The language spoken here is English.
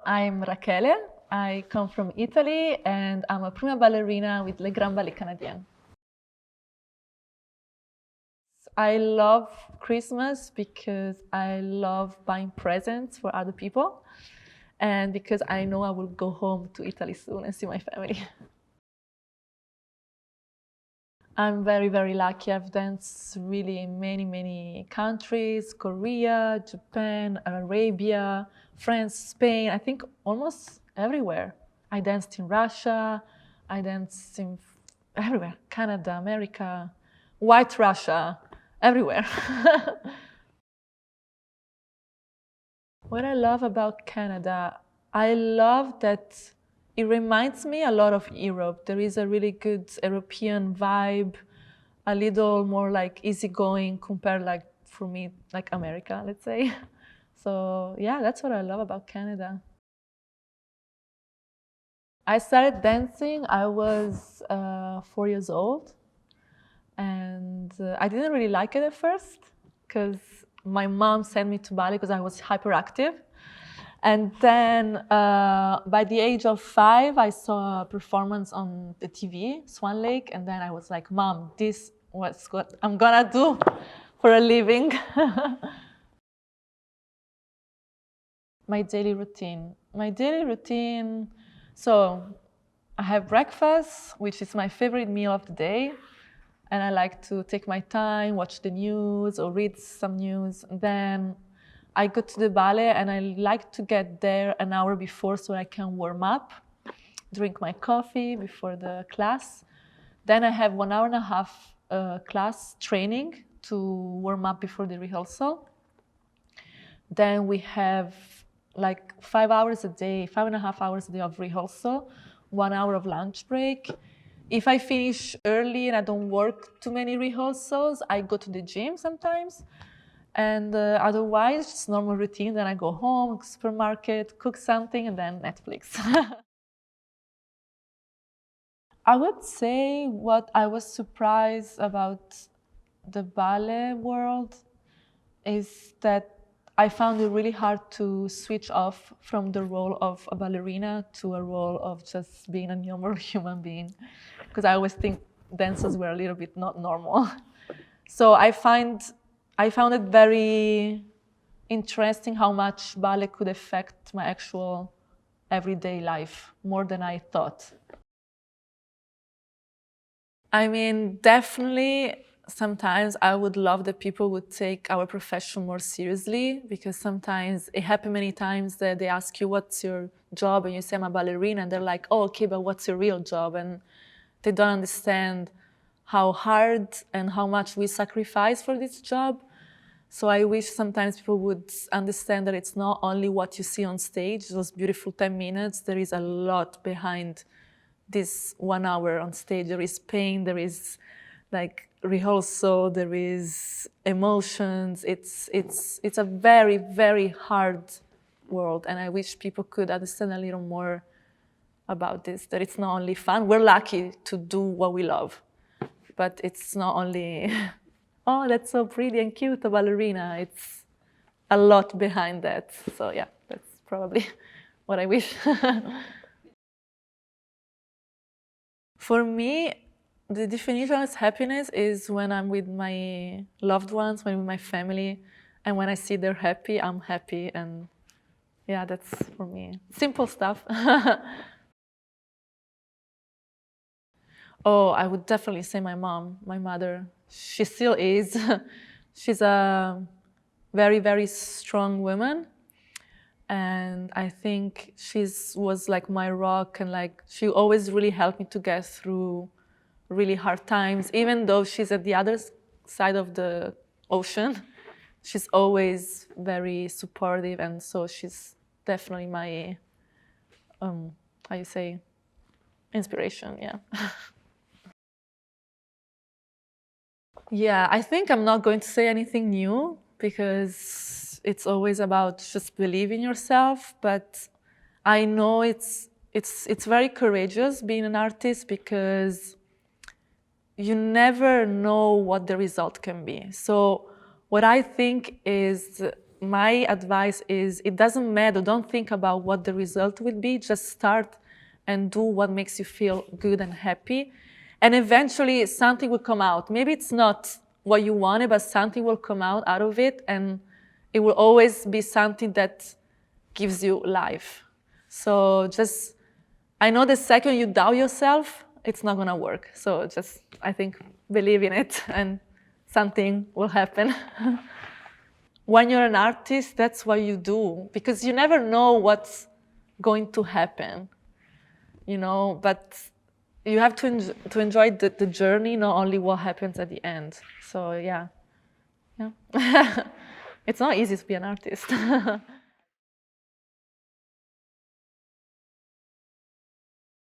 I'm Rachele. I come from Italy and I'm a prima ballerina with Les Grands Ballets Canadiens. I love Christmas because I love buying presents for other people and because I know I will go home to Italy soon and see my family. I'm very, very lucky. I've danced really in many, many countries: Korea, Japan, Arabia, France, Spain, I think almost everywhere. I danced in Russia, I danced in everywhere, Canada, America, White Russia, everywhere. What I love about Canada, I love that it reminds me a lot of Europe. There is a really good European vibe, a little more like easygoing compared like for me, like America, let's say. So yeah, that's what I love about Canada. I started dancing, I was 4 years old. And I didn't really like it at first because my mom sent me to ballet because I was hyperactive. And then by the age of 5, I saw a performance on the TV, Swan Lake, and then I was like, Mom, this was what I'm gonna do for a living. My daily routine. So I have breakfast, which is my favorite meal of the day. And I like to take my time, watch the news or read some news. And then I go to the ballet and I like to get there an hour before so I can warm up, drink my coffee before the class. Then I have 1 hour and a half class training to warm up before the rehearsal. Then we have like 5 hours a day, 5.5 hours a day of rehearsal, 1 hour of lunch break. If I finish early and I don't work too many rehearsals, I go to the gym sometimes. And otherwise, it's normal routine. Then I go home, supermarket, cook something, and then Netflix. I would say what I was surprised about the ballet world is that I found it really hard to switch off from the role of a ballerina to a role of just being a normal human being. Because I always think dancers were a little bit not normal. So I found it very interesting how much ballet could affect my actual everyday life, more than I thought. I mean, definitely sometimes I would love that people would take our profession more seriously, because sometimes it happened many times that they ask you, what's your job? And you say, I'm a ballerina. And they're like, oh, okay, but what's your real job? And they don't understand how hard and how much we sacrifice for this job. So I wish sometimes people would understand that it's not only what you see on stage, those beautiful 10 minutes. There is a lot behind this 1 hour on stage. There is pain, there is like rehearsal, there is emotions. It's a very, very hard world. And I wish people could understand a little more about this, that it's not only fun. We're lucky to do what we love, but it's not only, oh, that's so pretty and cute, a ballerina. It's a lot behind that. So yeah, that's probably what I wish. For me, the definition of happiness is when I'm with my loved ones, when I'm with my family, and when I see they're happy, I'm happy. And yeah, that's for me. Simple stuff. Oh, I would definitely say my mom, my mother. She still is. She's a very, very strong woman. And I think was like my rock, and like she always really helped me to get through really hard times. Even though she's at the other side of the ocean, she's always very supportive, and so she's definitely my, how you say, inspiration, yeah. Yeah, I think I'm not going to say anything new because it's always about just believe in yourself. But I know it's very courageous being an artist because you never know what the result can be. So what I think is my advice is, it doesn't matter, don't think about what the result will be, just start and do what makes you feel good and happy. And eventually something will come out. Maybe it's not what you wanted, but something will come out of it, and it will always be something that gives you life. So just, I know the second you doubt yourself, it's not gonna work. So just, I think, believe in it and something will happen. When you're an artist, that's what you do, because you never know what's going to happen, you know, but you have to enjoy the journey, not only what happens at the end. So yeah. It's not easy to be an artist.